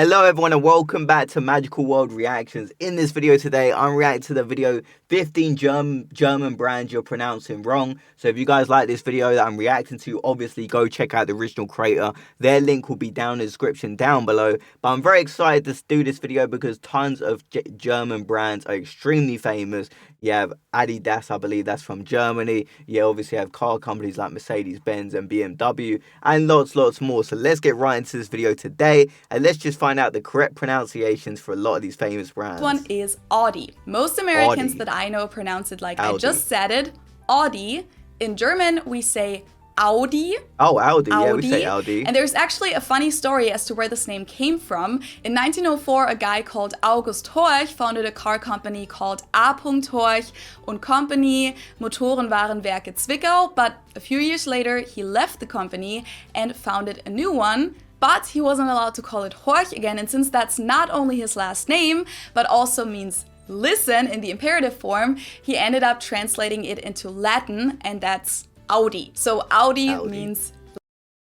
Hello everyone and welcome back to Magical World Reactions. In this video today, I'm reacting to the video 15 German brands you're pronouncing wrong. So if you guys like this video that I'm reacting to, obviously go check out the original creator. Their link will be down in the description down below. But I'm very excited to do this video because tons of German brands are extremely famous. You have Adidas, I believe that's from Germany. You obviously have car companies like Mercedes-Benz and BMW and lots more. So let's get right into this video today and let's just find out the correct pronunciations for a lot of these famous brands. One is Audi. Most Americans that I know pronounce it like Audi. I just said it, Audi. In German, we say Audi. Oh, Audi. Yeah, we say Audi. And there's actually a funny story as to where this name came from. In 1904, a guy called August Horch founded a car company called A. Horch und Company, Motorenwarenwerke Zwickau. But a few years later, he left the company and founded a new one. But he wasn't allowed to call it Horch again. And since that's not only his last name, but also means listen in the imperative form, he ended up translating it into Latin, and that's Audi. So Audi means...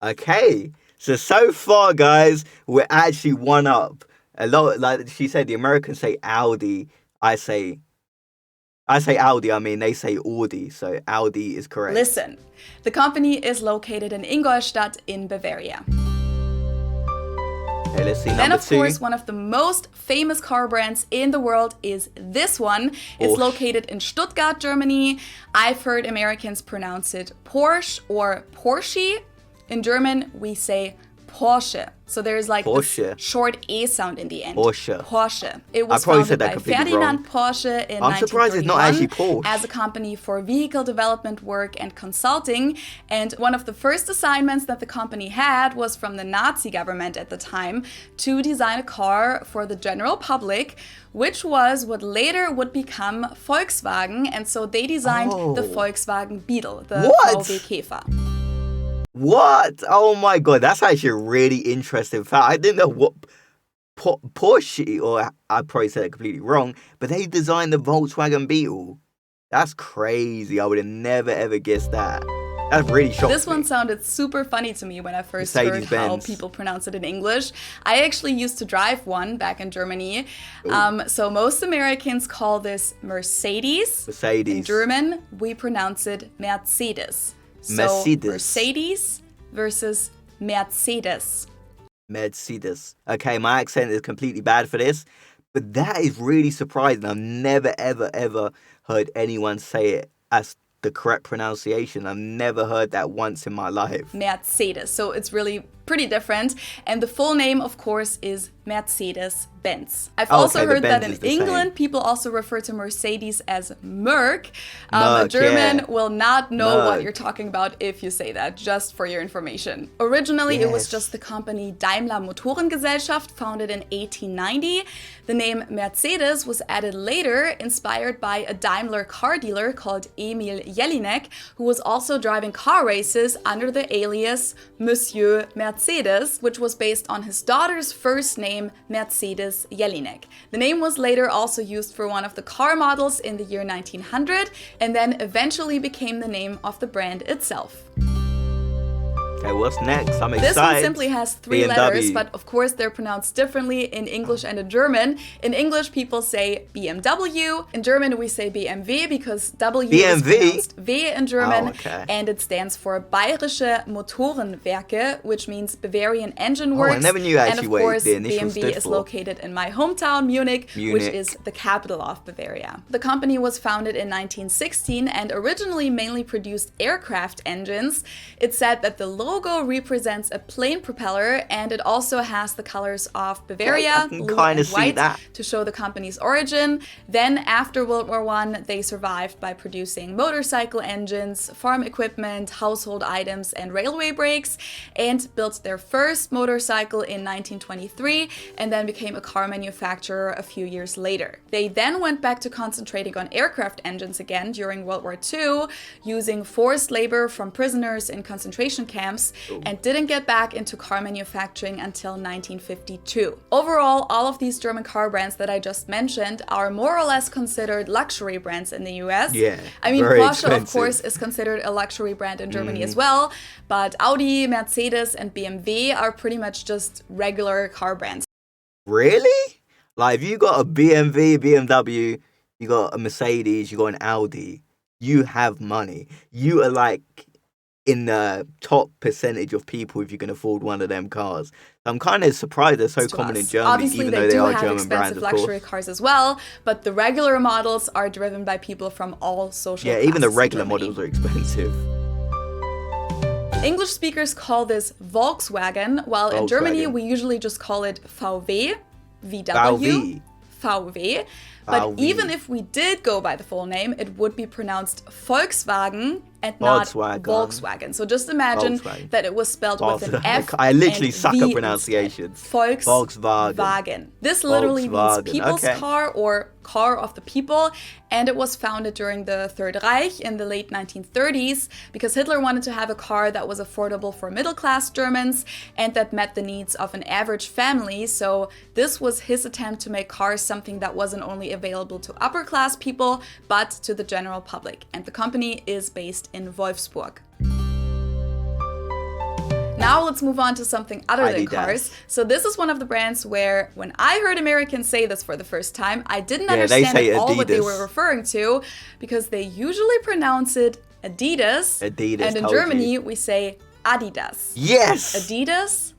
Okay, so far, guys, we're actually one up. A lot, like she said, the Americans say Audi. I say Audi, I mean, they say Audi, so Audi is correct. Listen, the company is located in Ingolstadt in Bavaria. Okay, let's see number then, of two. course, one of the most famous car brands in the world is this one. It's located in Stuttgart, Germany. I've heard Americans pronounce it Porsche or Porsche. In German, we say Porsche. So there's like this short E sound in the end. Porsche. It was founded by Ferdinand Porsche in 1931 I'm surprised it's not actually Porsche. As a company for vehicle development work and consulting. And one of the first assignments that the company had was from the Nazi government at the time to design a car for the general public, which was what later would become Volkswagen. And so they designed the Volkswagen Beetle, the VW Käfer. What? Oh my god, that's actually a really interesting fact. I didn't know what Porsche, or I probably said it completely wrong, but they designed the Volkswagen Beetle. That's crazy. I would have never ever guessed that. That really shocked me. This one sounded super funny to me when I first heard how people pronounce it in English. I actually used to drive one back in Germany. So most Americans call this Mercedes. In German, we pronounce it Mercedes. So Mercedes versus Mercedes. Mercedes. Okay, my accent is completely bad for this, but that is really surprising. I've never, ever heard anyone say it as the correct pronunciation. I've never heard that once in my life. Mercedes. So it's really pretty different. And the full name, of course, is MercedesBenz. I've also heard that in England, people also refer to Mercedes as Merc. A German will not know what you're talking about if you say that, just for your information. Originally, it was just the company Daimler Motorengesellschaft, founded in 1890. The name Mercedes was added later, inspired by a Daimler car dealer called Emil Jelinek, who was also driving car races under the alias Monsieur Mercedes, which was based on his daughter's first name, Mercedes Jelinek. The name was later also used for one of the car models in the year 1900 and then eventually became the name of the brand itself. Okay, what's next? I'm excited. This one simply has 3 letters, but of course they're pronounced differently in English and in German. In English, people say BMW. In German, we say BMW because W is pronounced W in German. And it stands for Bayerische Motorenwerke, which means Bavarian Engine Works. I never knew actually and of course, BMW is located in my hometown, Munich, which is the capital of Bavaria. The company was founded in 1916 and originally mainly produced aircraft engines. It's said that the logo represents a plane propeller, and it also has the colors of Bavaria, blue and white, to show the company's origin. Then after World War I, they survived by producing motorcycle engines, farm equipment, household items, and railway brakes, and built their first motorcycle in 1923, and then became a car manufacturer a few years later. They then went back to concentrating on aircraft engines again during World War II, using forced labor from prisoners in concentration camps, and didn't get back into car manufacturing until 1952. Overall, all of these German car brands that I just mentioned are more or less considered luxury brands in the US. I mean, Porsche, of course, is considered a luxury brand in Germany as well, but Audi, Mercedes, and BMW are pretty much just regular car brands. Really? Like, if you got a BMW, you got a Mercedes, you got an Audi, you have money. You are like in the top percentage of people if you can afford one of them cars. I'm kind of surprised they're so common in Germany, Obviously, even though they are have German brands, expensive of course. luxury cars as well, but the regular models are driven by people from all social classes. Yeah, even the regular models are expensive. English speakers call this Volkswagen, while in Germany we usually just call it VW, VW, VW. But even if we did go by the full name, it would be pronounced Volkswagen and not Volkswagen. So just imagine that it was spelled with an F. I literally suck at pronunciations. Volkswagen. This literally means people's car or car of the people, and it was founded during the Third Reich in the late 1930s because Hitler wanted to have a car that was affordable for middle-class Germans and that met the needs of an average family. So this was his attempt to make cars something that wasn't only available to upper-class people, but to the general public. And the company is based in Wolfsburg. Now let's move on to something other than cars. So this is one of the brands where, when I heard Americans say this for the first time, I didn't understand at all what they were referring to, because they usually pronounce it Adidas. And in Germany, we say Adidas. Yes! Adidas,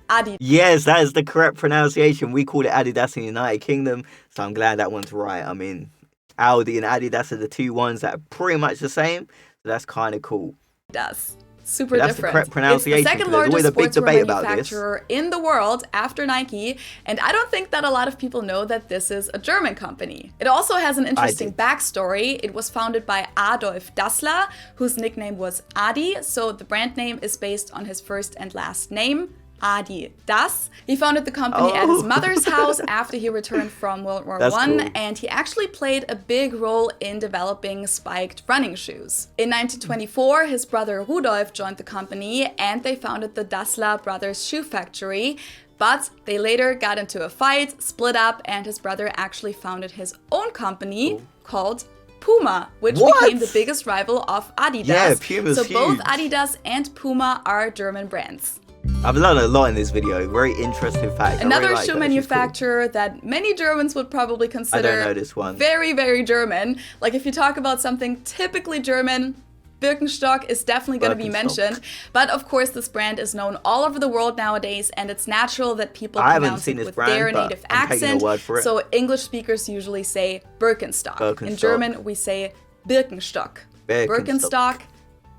Adidas. Yes, that is the correct pronunciation. We call it Adidas in the United Kingdom, so I'm glad that one's right. I mean, Audi and Adidas are the two ones that are pretty much the same, so that's kind of cool. Adidas. Super that's different. The correct pronunciation. It's the second largest sportswear manufacturer in the world after Nike, and I don't think that a lot of people know that this is a German company. It also has an interesting backstory. It was founded by Adolf Dassler, whose nickname was Adi, so the brand name is based on his first and last name, Adidas. He founded the company at his mother's house after he returned from World War I, cool. And he actually played a big role in developing spiked running shoes. In 1924, his brother Rudolf joined the company and they founded the Dassler Brothers Shoe Factory. But they later got into a fight, split up, and his brother actually founded his own company called Puma, which became the biggest rival of Adidas. Yeah, Puma's huge. Both Adidas and Puma are German brands. I've learned a lot in this video. Very interesting fact. Another shoe manufacturer that many Germans would probably consider I don't know this one. Very, very German. Like if you talk about something typically German, Birkenstock is definitely going to be mentioned. But of course, this brand is known all over the world nowadays, and it's natural that people pronounce it with their native accent. So English speakers usually say Birkenstock. In German, we say Birkenstock. Birkenstock.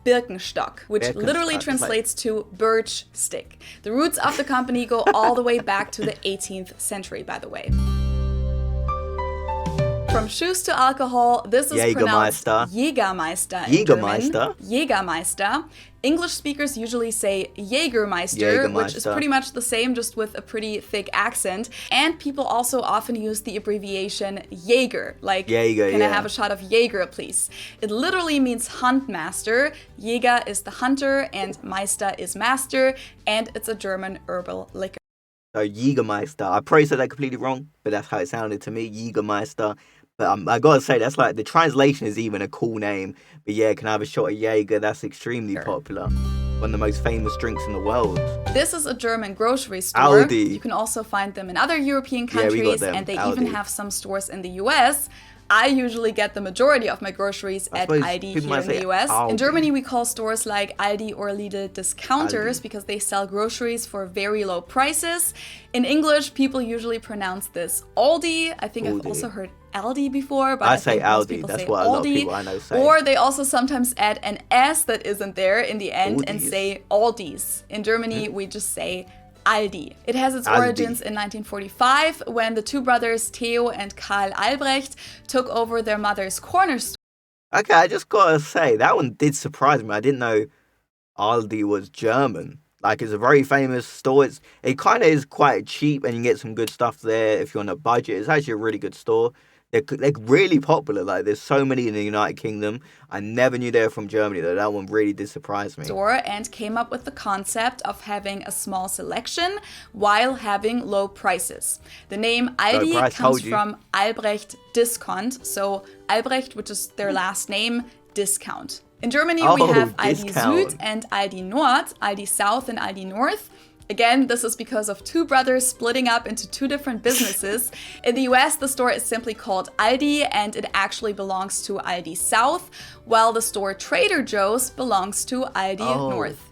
Birkenstock, which literally translates to birch stick. The roots of the company go all the way back to the 18th century, by the way. From shoes to alcohol, this is pronounced Jaegermeister. Jaegermeister. English speakers usually say Jaegermeister, which is pretty much the same, just with a pretty thick accent. And people also often use the abbreviation Jaeger, like, can I have a shot of Jaeger, please? It literally means hunt master. Jäger is the hunter, and Meister is master, and it's a German herbal liquor. So Jaegermeister, I probably said that completely wrong, but that's how it sounded to me, Jaegermeister. But I gotta say, that's like, the translation is even a cool name. But yeah, can I have a shot of Jaeger? That's extremely popular. One of the most famous drinks in the world. This is a German grocery store. Aldi. You can also find them in other European countries, and they even have some stores in the US. I usually get the majority of my groceries at Aldi here in the US. Aldi. In Germany, we call stores like Aldi or Lidl discounters because they sell groceries for very low prices. In English, people usually pronounce this Aldi. I think I've also heard Aldi before, but I say Aldi. That's what a lot of people I know say. Or they also sometimes add an S that isn't there in the end and say Aldis. In Germany, we just say Aldi. It has its origins in 1945 when the two brothers Theo and Karl Albrecht took over their mother's corner store. Okay, I just gotta say, that one did surprise me. I didn't know Aldi was German. Like, it's a very famous store. It kind of is quite cheap and you can get some good stuff there if you're on a budget. It's actually a really good store. They're really popular. Like, there's so many in the United Kingdom. I never knew they were from Germany, though. That one really did surprise me. And came up with the concept of having a small selection while having low prices. The name Aldi comes from Albrecht Discount. So Albrecht, which is their last name, discount. In Germany, we have Aldi Süd and Aldi Nord, Aldi South and Aldi North. Again, this is because of two brothers splitting up into two different businesses. In the US, the store is simply called Aldi, and it actually belongs to Aldi South, while the store Trader Joe's belongs to Aldi North.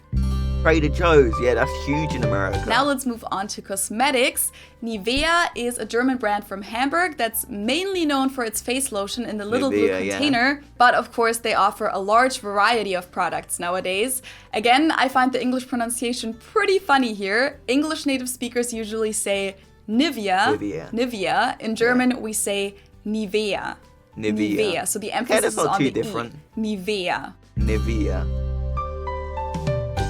Trader Joe's, yeah, that's huge in America. Now let's move on to cosmetics. Nivea is a German brand from Hamburg that's mainly known for its face lotion in the little blue container. Yeah. But of course, they offer a large variety of products nowadays. Again, I find the English pronunciation pretty funny here. English native speakers usually say Nivea. Nivea. In German, we say Nivea. Nivea. So the emphasis is on the different. Nivea. Nivea.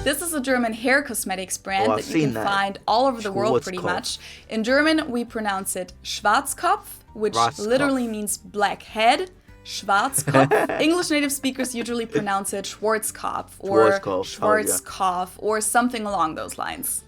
This is a German hair cosmetics brand that you can find all over the world pretty much. In German, we pronounce it Schwarzkopf, which literally means black head. Schwarzkopf. English native speakers usually pronounce it Schwarzkopf or Schwarzkopf or something along those lines.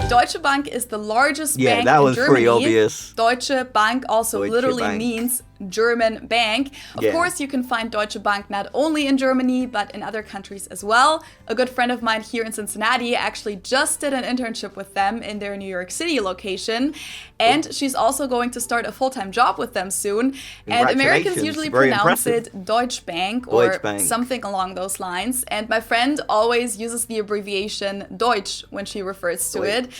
Deutsche Bank is the largest bank in Germany. Yeah, that was pretty obvious. Deutsche Bank also literally means German bank. Of course, you can find Deutsche Bank not only in Germany, but in other countries as well. A good friend of mine here in Cincinnati actually just did an internship with them in their New York City location. And she's also going to start a full-time job with them soon. And Americans usually pronounce it Deutsche Bank or something along those lines. And my friend always uses the abbreviation Deutsch when she refers to it.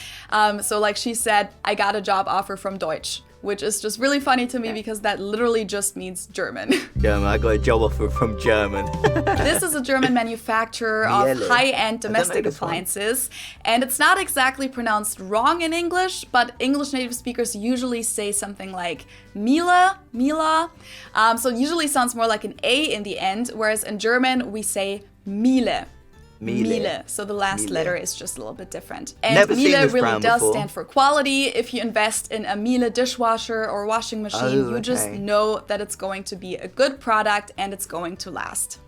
So like she said, I got a job offer from Deutsch, which is just really funny to me because that literally just means German. German, I got a job offer from German. This is a German manufacturer of high-end domestic appliances. And it's not exactly pronounced wrong in English, but English native speakers usually say something like Miele. So it usually sounds more like an A in the end, whereas in German we say Miele. Miele. So the last letter is just a little bit different. And Miele really does stand for quality. If you invest in a Miele dishwasher or washing machine, you just know that it's going to be a good product and it's going to last.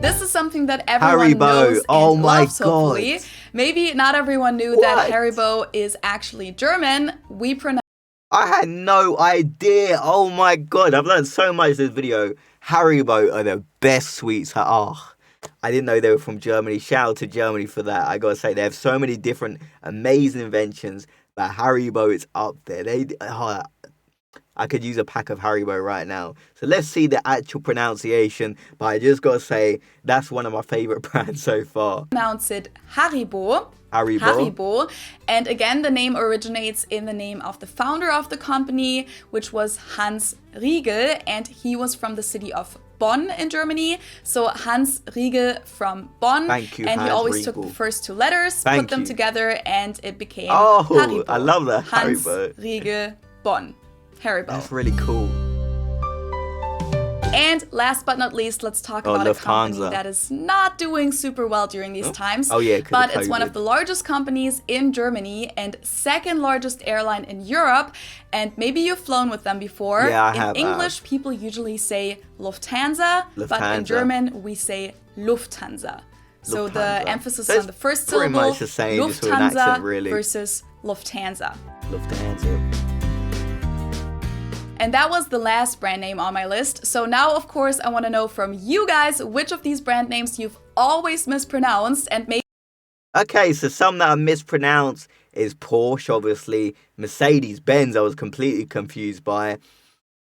This is something that everyone knows and loves, hopefully. Maybe not everyone knew that Haribo is actually German. I had no idea. Oh my god, I've learned so much this video. Haribo are the best sweets. I didn't know they were from Germany. Shout out to Germany for that. I gotta say, they have so many different amazing inventions, but Haribo is up there. I could use a pack of Haribo right now. So let's see the actual pronunciation. But I just gotta say, that's one of my favorite brands so far. Pronounce it Haribo. Haribo. And again, the name originates in the name of the founder of the company, which was Hans Riegel, and he was from the city of Bonn in Germany. So Hans Riegel from Bonn. Thank you, and he always took the first two letters, put them together, and it became Haribo. I love that. Hans Haribo. Riegel Bonn. Haribo. That's really cool. And last but not least, let's talk about a company that is not doing super well during these times. But it's one of the largest companies in Germany and second largest airline in Europe. And maybe you've flown with them before. Yeah, I have. In English, people usually say Lufthansa, but in German, we say Lufthansa. So the emphasis on the first syllable, pretty much the same, Lufthansa accent, really. versus Lufthansa. Lufthansa. And that was the last brand name on my list. So now, of course, I want to know from you guys which of these brand names you've always mispronounced and maybe... Okay, so some that I mispronounced is Porsche, obviously. MercedesBenz, I was completely confused by.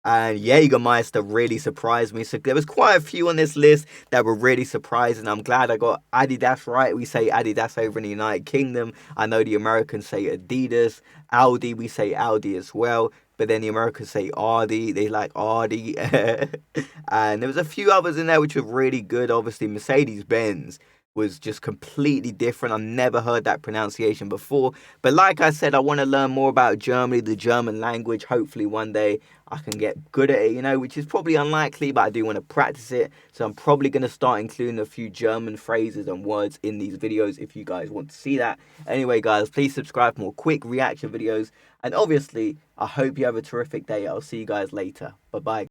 And Jaegermeister really surprised me. So there was quite a few on this list that were really surprising. I'm glad I got Adidas right. We say Adidas over in the United Kingdom. I know the Americans say Adidas. Audi, we say Audi as well. But then the Americans say Audi. They like Audi. And there was a few others in there which were really good. Obviously, Mercedes-Benz was just completely different. I've never heard that pronunciation before. But like I said, I want to learn more about Germany, the German language. Hopefully one day I can get good at it, which is probably unlikely, but I do want to practice it. So I'm probably going to start including a few German phrases and words in these videos if you guys want to see that. Anyway, guys, please subscribe for more quick reaction videos. And obviously, I hope you have a terrific day. I'll see you guys later. Bye-bye.